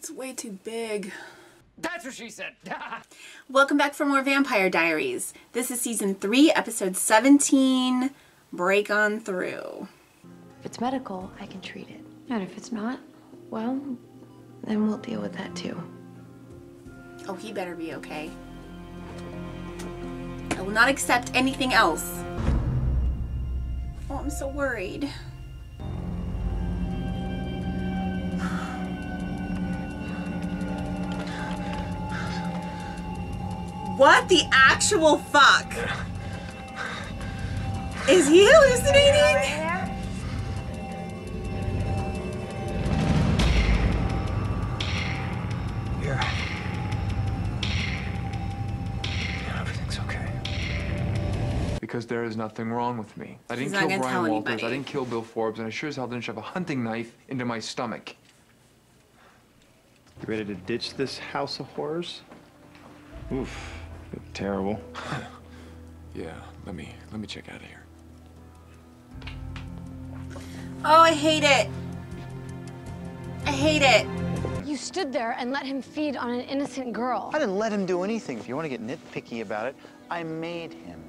It's way too big. That's what she said. Welcome back for more Vampire Diaries. This is season 3, episode 17, Break On Through. If it's medical, I can treat it. And if it's not, well, then we'll deal with that too. Oh, he better be okay. I will not accept anything else. Oh, I'm so worried. What the actual fuck? Is he hallucinating? Here. Everything's okay. Because there is nothing wrong with me. I didn't He's not kill gonna tell Brian Walters, anybody. I didn't kill Bill Forbes, and I sure as hell didn't shove a hunting knife into my stomach. You ready to ditch this house of horrors? Oof, terrible. Yeah, let me check out of here. Oh, I hate it. I hate it. You stood there and let him feed on an innocent girl. I didn't let him do anything. If you want to get nitpicky about it, I made him.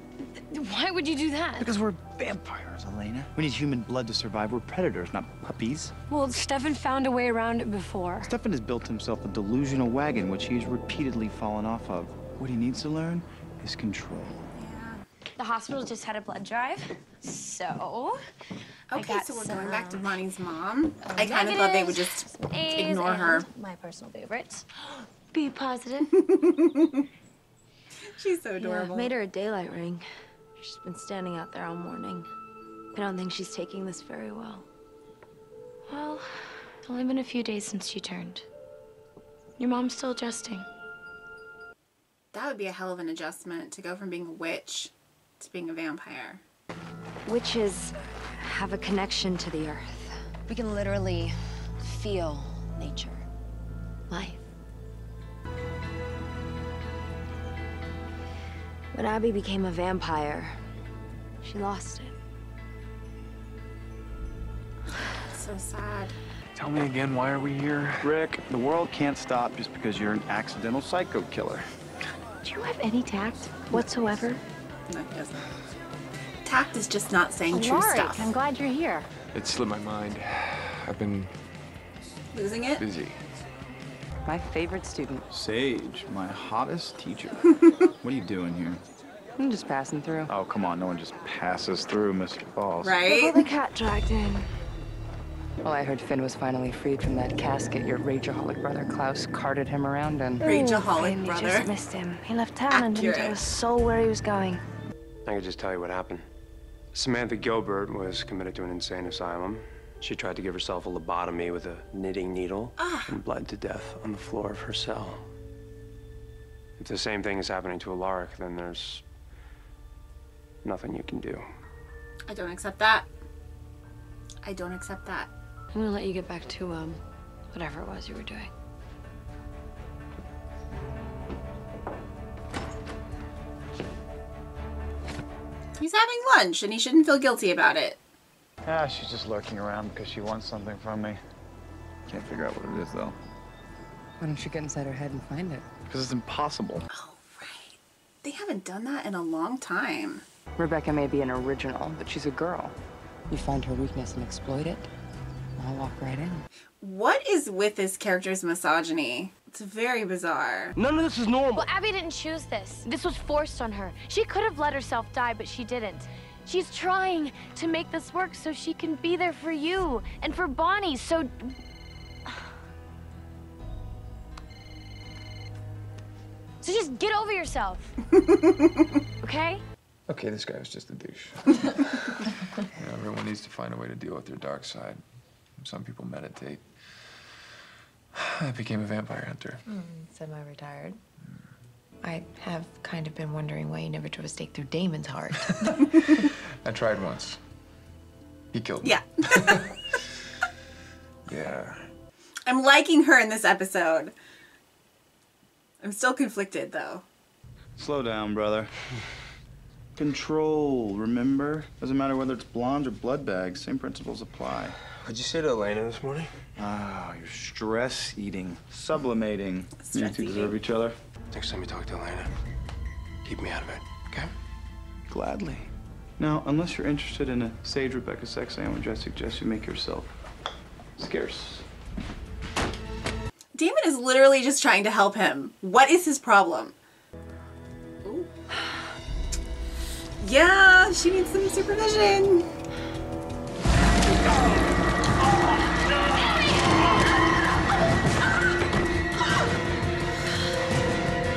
Why would you do that? Because we're vampires, Elena. We need human blood to survive. We're predators, not puppies. Well, Stefan found a way around it before. Stefan has built himself a delusional wagon, which he's repeatedly fallen off of. What he needs to learn is control. The hospital just had a blood drive, so Okay, so we're going back to Bonnie's mom. I kind of thought they would just ignore her. My personal favorites. Be positive. She's so adorable. Yeah, made her a daylight ring. She's been standing out there all morning. I don't think she's taking this very well. Well, it's only been a few days since she turned. Your mom's still adjusting. That would be a hell of an adjustment to go from being a witch to being a vampire. Witches have a connection to the earth. We can literally feel nature, life. When Abby became a vampire, she lost it. So sad. Tell me again, why are we here? Rick, the world can't stop just because you're an accidental psycho killer. Do you have any tact whatsoever? No, he doesn't. Tact is just not saying true Amara, stuff. I'm glad you're here. It slipped my mind. I've been Losing it? busy. My favorite student. Sage, my hottest teacher. What are you doing here? I'm just passing through. Oh, come on. No one just passes through, Mr. Boss. Right? The cat dragged in. Well, I heard Finn was finally freed from that casket your rageaholic brother Klaus carted him around in. Rageaholic We brother. just missed him. He left town and didn't tell Accurate. a soul where he was going. I could just tell you what happened. Samantha Gilbert was committed to an insane asylum. She tried to give herself a lobotomy with a knitting needle and bled to death on the floor of her cell. If the same thing is happening to Alaric, then there's nothing you can do. I don't accept that. I don't accept that. I'm gonna let you get back to, whatever it was you were doing. He's having lunch and he shouldn't feel guilty about it. Ah, she's just lurking around because she wants something from me. Can't figure out what it is, though. Why don't you get inside her head and find it? Because it's impossible. Oh, right. They haven't done that in a long time. Rebecca may be an original, but she's a girl. You find her weakness and exploit it, I'll walk right in. What is with this character's misogyny? It's very bizarre. None of this is normal. Well, Abby didn't choose this. This was forced on her. She could have let herself die, but she didn't. She's trying to make this work so she can be there for you and for Bonnie, so... So just get over yourself. Okay? Okay, this guy was just a douche. Everyone needs to find a way to deal with their dark side. Some people meditate. I became a vampire hunter. Semi-retired. I have kind of been wondering why you never drove a stake through Damon's heart. I tried once. He killed me. Yeah. Yeah. I'm liking her in this episode. I'm still conflicted, though. Slow down, brother. Control, remember? Doesn't matter whether it's blondes or blood bags. Same principles apply. What'd you say to Elena this morning? Ah, you're stress eating, sublimating. You two deserve each other. Next time you talk to Elena, keep me out of it, okay? Gladly. Now, unless you're interested in a Sage Rebecca sex sandwich, I suggest you make yourself scarce. Damon is literally just trying to help him. What is his problem? Ooh. Yeah, she needs some supervision.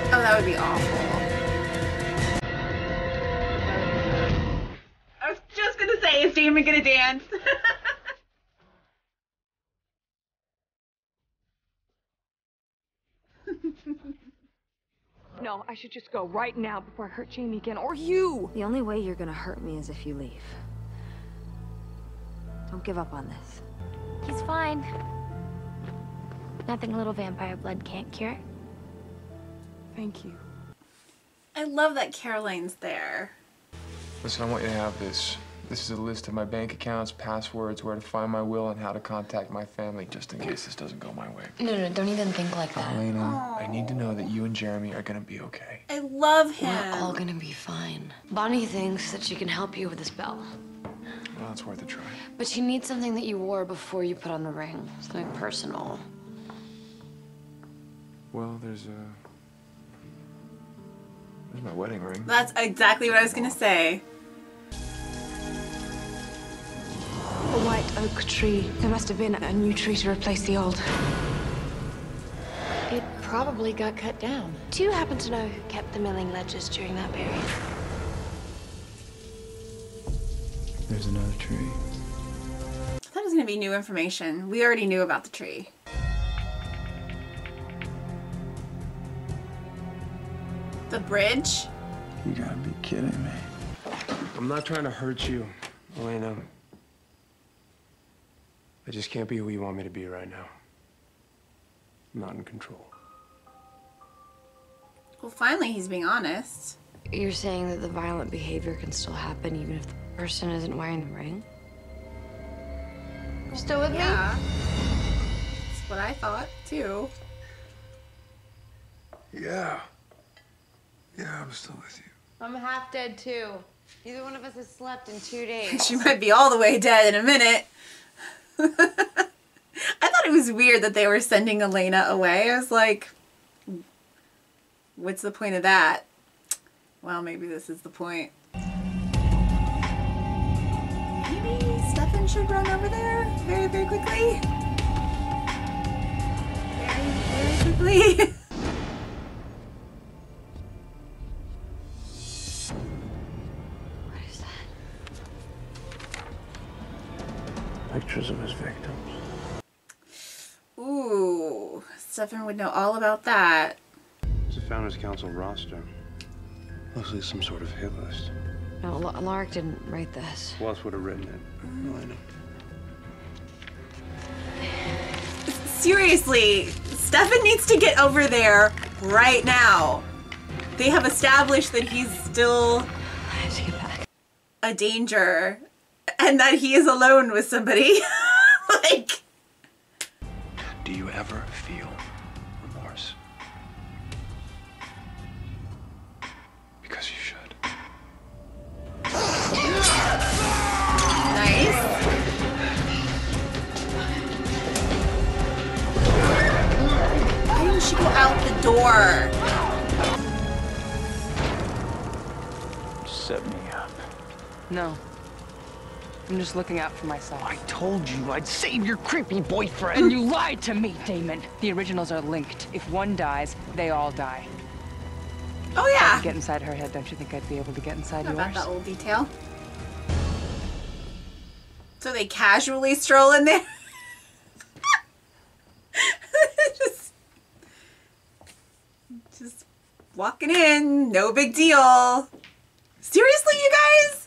Oh, that would be awful. I was just gonna say, is Damon gonna dance? No, I should just go right now before I hurt Jamie again, or you! The only way you're gonna hurt me is if you leave. Don't give up on this. He's fine. Nothing a little vampire blood can't cure. Thank you. I love that Caroline's there. Listen, I want you to have this. This is a list of my bank accounts, passwords, where to find my will, and how to contact my family, just in case this doesn't go my way. No, don't even think like that. Elena, I need to know that you and Jeremy are gonna be okay. I love him. We're all gonna be fine. Bonnie thinks that she can help you with this bell. Well, it's worth a try. But she needs something that you wore before you put on the ring. Something personal. Well, there's my wedding ring. That's exactly what I was gonna say. A white oak tree. There must have been a new tree to replace the old. It probably got cut down. Do you happen to know who kept the milling ledgers during that period? There's another tree. I thought it was gonna be new information. We already knew about the tree. The bridge? You gotta be kidding me. I'm not trying to hurt you, Elena. I just can't be who you want me to be right now. I'm not in control. Well, finally he's being honest. You're saying that the violent behavior can still happen even if the person isn't wearing the ring? You still with me? Yeah. That's what I thought, too. Yeah. Yeah, I'm still with you. I'm half dead too. Neither one of us has slept in 2 days. She might be all the way dead in a minute. I thought it was weird that they were sending Elena away. I was like, what's the point of that? Well, maybe this is the point. Maybe Stefan should run over there very, very quickly. Very, very quickly. Pictures of his victims. Ooh, Stefan would know all about that. It's a Founders Council roster. Looks like some sort of hit list. No, Alaric didn't write this. Who else would have written it? Elena. Seriously, Stefan needs to get over there right now. They have established that he's still I have to get back. a danger and that he is alone with somebody. Like, Do you ever feel remorse? Because you should. nice. Why didn't she go out the door? Set me up. No. I'm just looking out for myself. I told you I'd save your creepy boyfriend. And you lied to me, Damon. The originals are linked. If one dies, they all die. Oh If I yeah. could get inside her head, don't you think I'd be able to get inside Not about yours? that little detail. So they casually stroll in there. just walking in, no big deal. Seriously, you guys?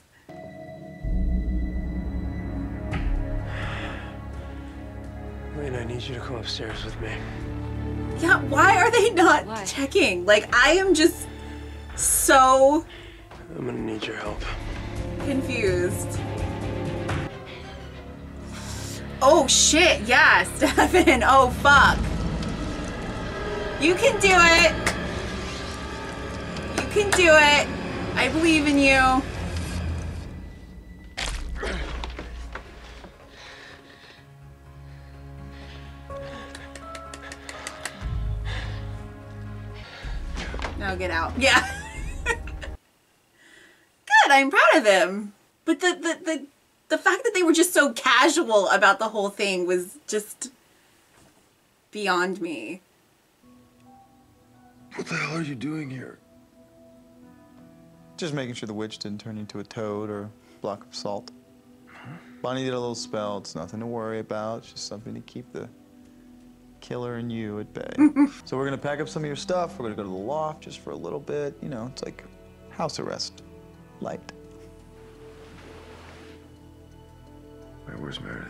Elena, I need you to come upstairs with me. Yeah, why are they not checking? Like, I am just so I'm gonna need your help. confused. Oh shit, yeah, Stefan. Oh fuck. You can do it. You can do it. I believe in you. Now get out. Yeah. Good, I'm proud of him. But the fact that they were just so casual about the whole thing was just beyond me. What the hell are you doing here? Just making sure the witch didn't turn into a toad or a block of salt. Bonnie did a little spell. It's nothing to worry about. It's just something to keep the killer and you at bay. So we're gonna pack up some of your stuff. We're gonna go to the loft just for a little bit. You know, it's like house arrest light. Wait, where's Meredith?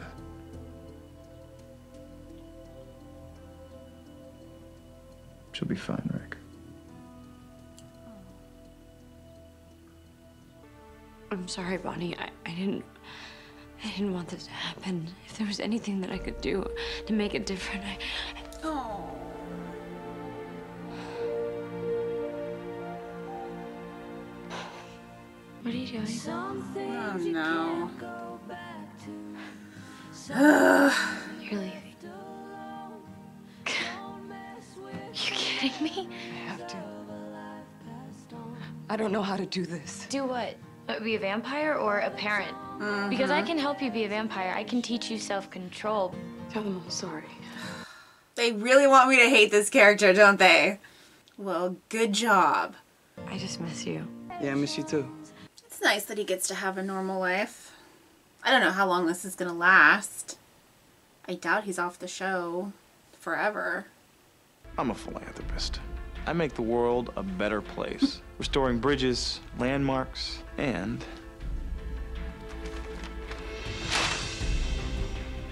She'll be fine, Rick. I'm sorry, Bonnie. I didn't want this to happen. If there was anything that I could do to make it different, Oh. What are you doing? Oh no. You're leaving. You kidding me? I have to. I don't know how to do this. Do what? Be a vampire or a parent? Because I can help you be a vampire. I can teach you self-control. Tell them I'm sorry. They really want me to hate this character, don't they? Well, good job. I just miss you. Yeah, I miss you too. It's nice that he gets to have a normal life. I don't know how long this is gonna last. I doubt he's off the show forever. I'm a philanthropist. I make the world a better place, restoring bridges, landmarks, and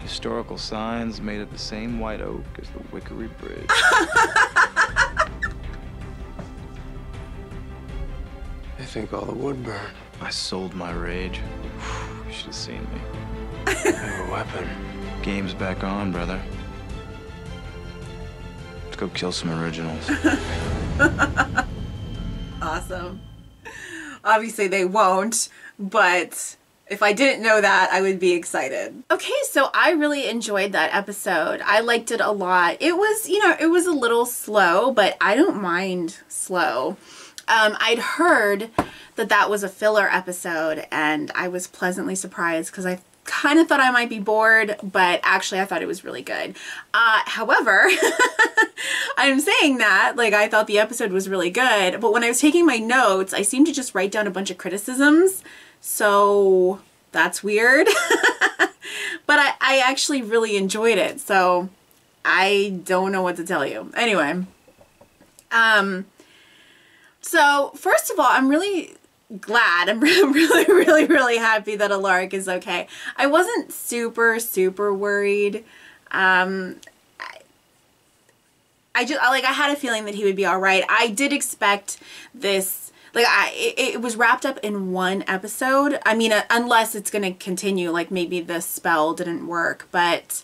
historical signs made of the same white oak as the Wickery Bridge. They think all the wood burned. I sold my rage. You should have seen me. I have a weapon. Game's back on, brother. Let's go kill some originals. Awesome. Obviously they won't, but if I didn't know that, I would be excited. Okay, so I really enjoyed that episode. I liked it a lot. It was, you know, it was a little slow, but I don't mind slow. I'd heard that that was a filler episode, and I was pleasantly surprised because I kind of thought I might be bored, but actually I thought it was really good. However, I'm saying that, like, I thought the episode was really good, but when I was taking my notes, I seemed to just write down a bunch of criticisms, so that's weird. But I actually really enjoyed it, so I don't know what to tell you. Anyway, so first of all, I'm really glad. I'm really happy that Alaric is okay. I wasn't super worried. I had a feeling that he would be all right. I did expect this, like, it was wrapped up in one episode. I mean, unless it's going to continue, like maybe the spell didn't work, but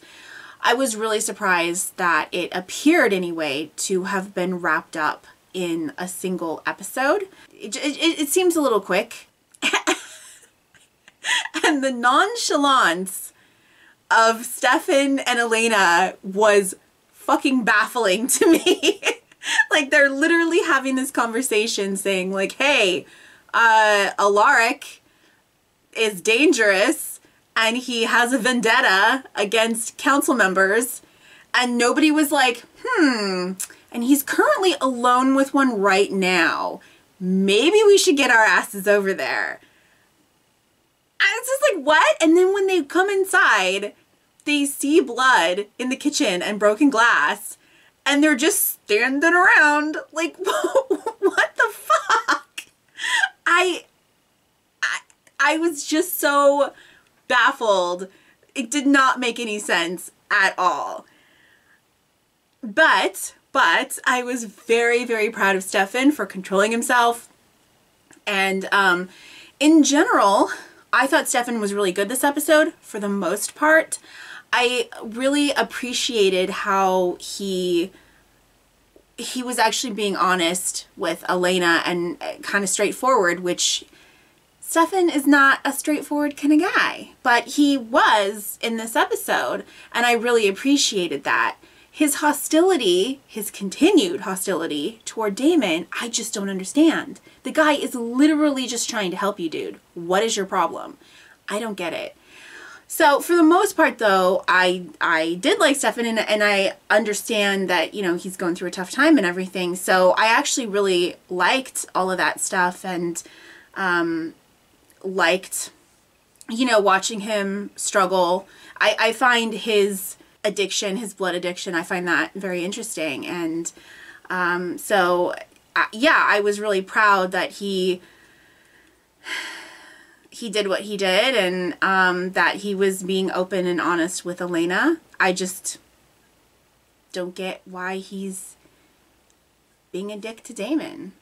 I was really surprised that it appeared anyway to have been wrapped up in a single episode. It seems a little quick. And the nonchalance of Stefan and Elena was fucking baffling to me. Like, they're literally having this conversation saying, like, hey, Alaric is dangerous and he has a vendetta against council members, and nobody was like, and he's currently alone with one right now. Maybe we should get our asses over there. I was just like, what? And then when they come inside, they see blood in the kitchen and broken glass, and they're just standing around like, what the fuck? I was just so baffled. It did not make any sense at all. But I was very proud of Stefan for controlling himself. And in general, I thought Stefan was really good this episode for the most part. I really appreciated how he was actually being honest with Elena and kind of straightforward, which Stefan is not a straightforward kind of guy, but he was in this episode, and I really appreciated that. His hostility, his continued hostility toward Damon, I just don't understand. The guy is literally just trying to help you, dude. What is your problem? I don't get it. So for the most part, though, I did like Stefan, and I understand that, you know, he's going through a tough time and everything. So I actually really liked all of that stuff, and liked, you know, watching him struggle. I find his addiction, his blood addiction, I find that very interesting. And yeah, I was really proud that he did what he did, and that he was being open and honest with Elena. I just don't get why he's being a dick to Damon.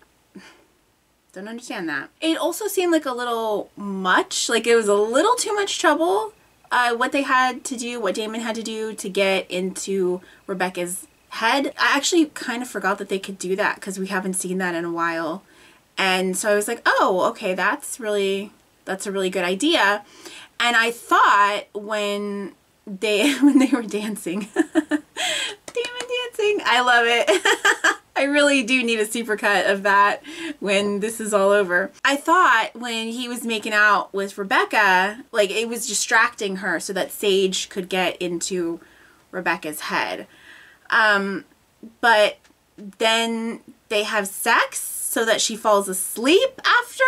Don't understand that. It also seemed like a little much, like it was a little too much trouble, what they had to do, what Damon had to do to get into Rebecca's head. I actually kind of forgot that they could do that, because we haven't seen that in a while. And so I was like, oh, okay, that's a really good idea. And I thought when they were dancing, Damon dancing, I love it. I really do need a supercut of that when this is all over. I thought when he was making out with Rebecca, like it was distracting her so that Sage could get into Rebecca's head. But then they have sex so that she falls asleep after,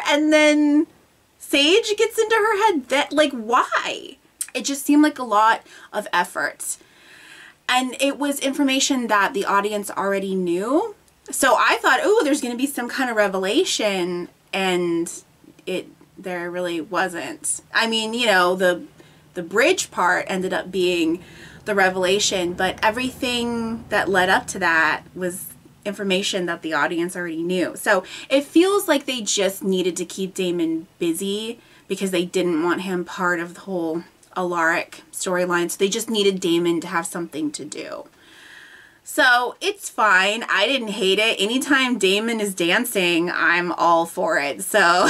and then Sage gets into her head. That, like, why? It just seemed like a lot of effort. And it was information that the audience already knew. So I thought, oh, there's going to be some kind of revelation, and there really wasn't. I mean, you know, the bridge part ended up being the revelation, but everything that led up to that was information that the audience already knew. So it feels like they just needed to keep Damon busy because they didn't want him part of the whole Alaric storyline. So they just needed Damon to have something to do. So it's fine. I didn't hate it. Anytime Damon is dancing, I'm all for it. So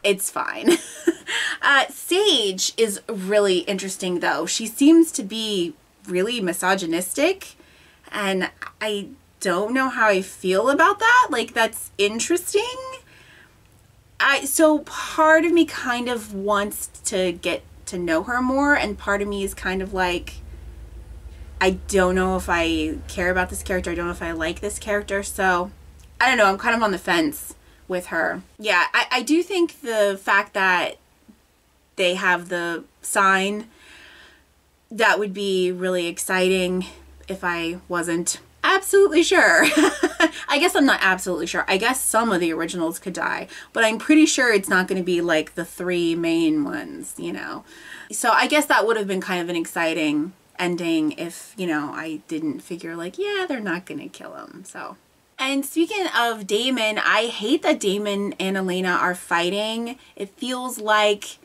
it's fine. Sage is really interesting, though. She seems to be really misogynistic, and I don't know how I feel about that. Like, that's interesting. So part of me kind of wants to get to know her more, and part of me is kind of like, I don't know if I care about this character. I don't know if I like this character. So I don't know. I'm kind of on the fence with her. Yeah, I do think the fact that they have the sign, that would be really exciting if I wasn't absolutely sure. I guess I'm not absolutely sure. I guess some of the originals could die, but I'm pretty sure it's not going to be like the three main ones, you know. So I guess that would have been kind of an exciting ending if, you know, I didn't figure like, yeah, they're not going to kill him. So. And speaking of Damon, I hate that Damon and Elena are fighting. It feels like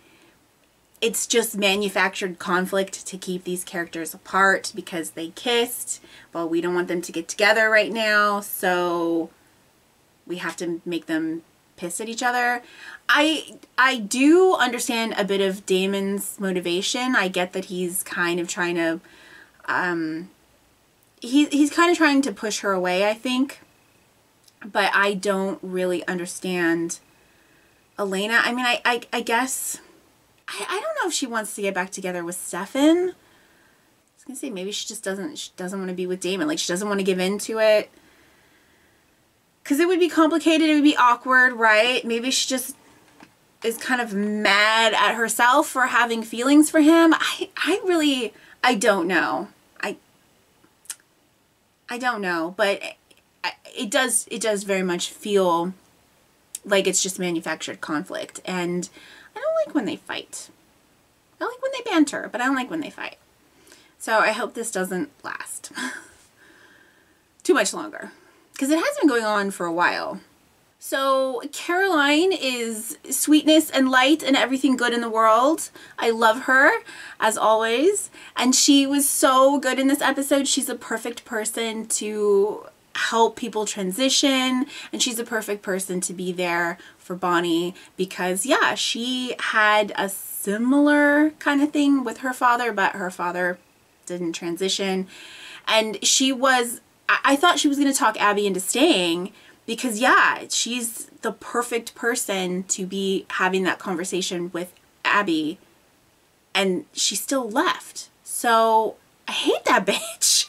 it's just manufactured conflict to keep these characters apart because they kissed. Well, we don't want them to get together right now, so we have to make them piss at each other. I do understand a bit of Damon's motivation. I get that he's kind of trying to he's kind of trying to push her away, I think. But I don't really understand Elena. I mean, I guess I don't know if she wants to get back together with Stefan. I was gonna say maybe she doesn't want to be with Damon. Like, she doesn't want to give in to it. Because it would be complicated, it would be awkward, right? Maybe she just is kind of mad at herself for having feelings for him. I don't know. I don't know, but it does very much feel like it's just manufactured conflict, and I don't like when they fight. I like when they banter, but I don't like when they fight. So I hope this doesn't last too much longer, because it has been going on for a while. So Caroline is sweetness and light and everything good in the world. I love her, as always. And she was so good in this episode. She's a perfect person to help people transition. And she's a perfect person to be there for Bonnie because, yeah, she had a similar kind of thing with her father, but her father didn't transition. And I thought she was going to talk Abby into staying because, yeah, she's the perfect person to be having that conversation with Abby, and she still left. So I hate that bitch.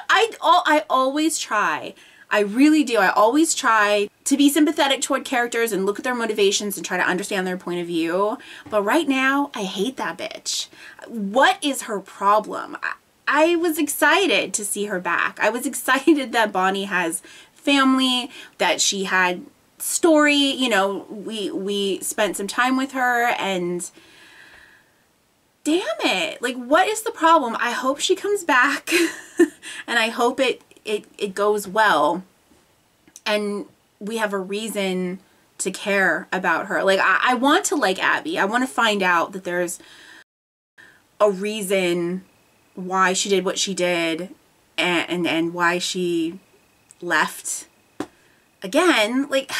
I always try. I really do. I always try to be sympathetic toward characters and look at their motivations and try to understand their point of view. But right now, I hate that bitch. What is her problem? I was excited to see her back. I was excited that Bonnie has family, that she had story, you know, we spent some time with her, and damn it, like, what is the problem? I hope she comes back and I hope it goes well and we have a reason to care about her. Like, I want to like Abby. I want to find out that there's a reason why she did what she did and why she left. Again, like,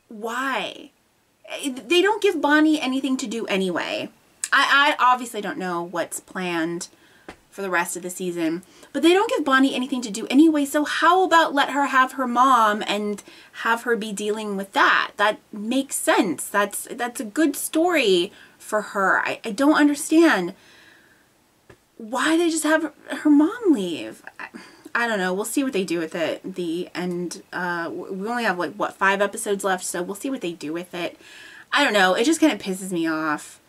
why? They don't give Bonnie anything to do anyway. I obviously don't know what's planned for the rest of the season, but they don't give Bonnie anything to do anyway, so how about let her have her mom and have her be dealing with that? That makes sense. That's a good story for her. I don't understand why they just have her mom leave. I don't know. We'll see what they do with it. We only have, like, what, 5 episodes left, so we'll see what they do with it. I don't know. It just kind of pisses me off.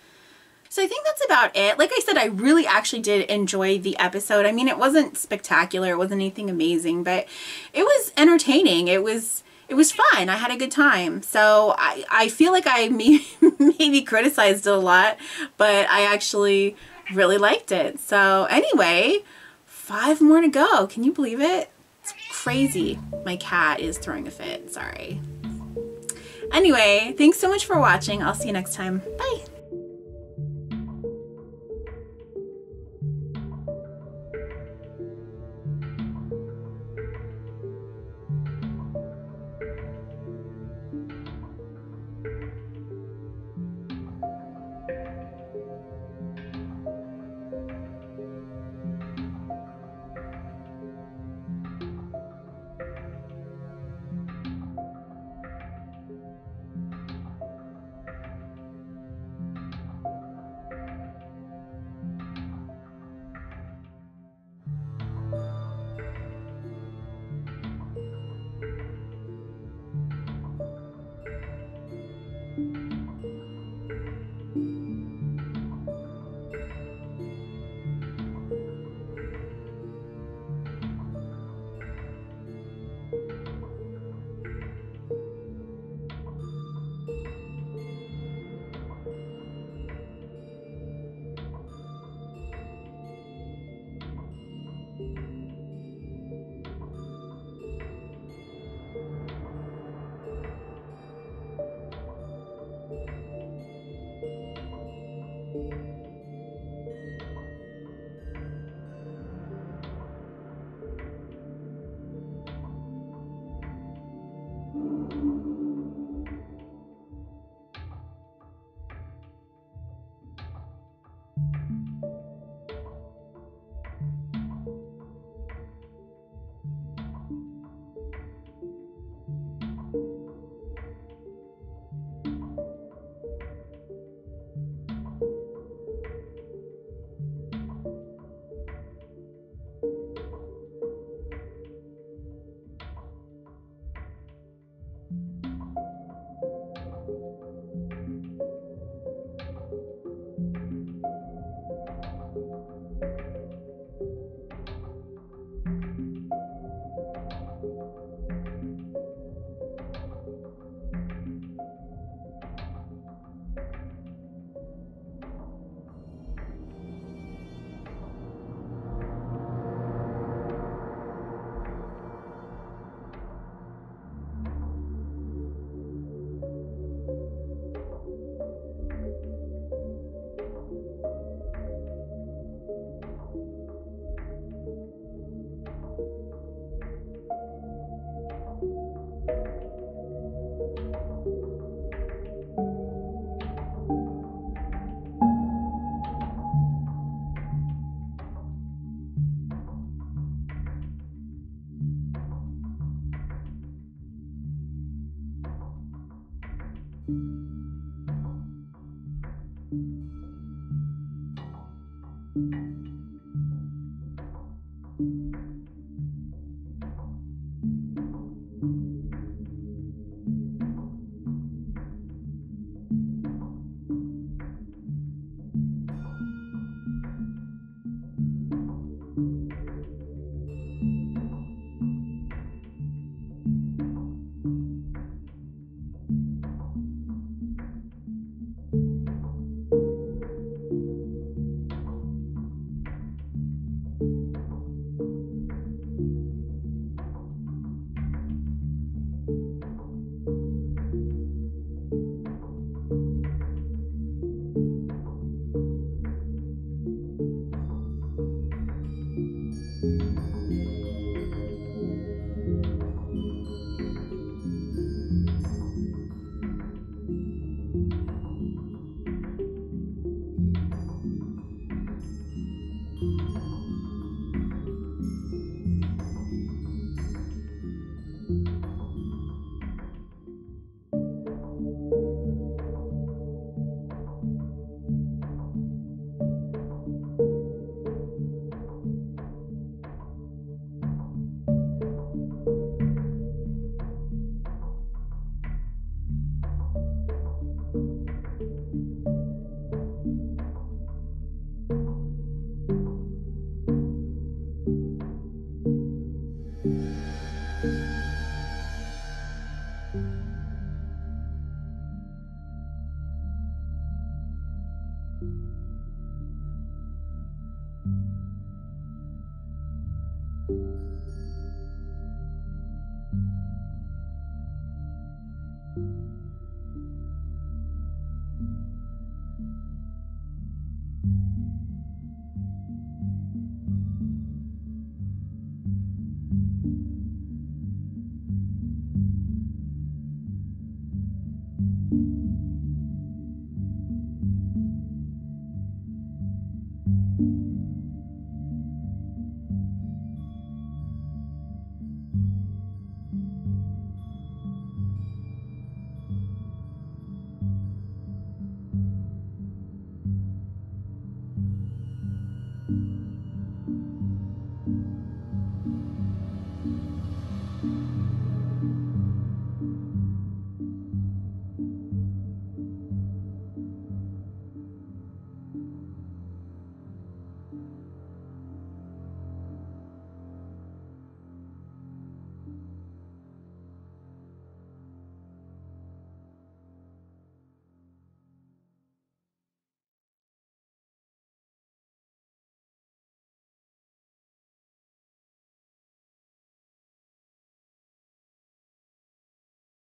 So I think that's about it. Like I said, I really actually did enjoy the episode. I mean, it wasn't spectacular. It wasn't anything amazing, but it was entertaining. It was fun. I had a good time. So I feel like I maybe criticized it a lot, but I actually really liked it. So anyway, 5 more to go. Can you believe it? It's crazy. My cat is throwing a fit. Sorry. Anyway, thanks so much for watching. I'll see you next time. Bye.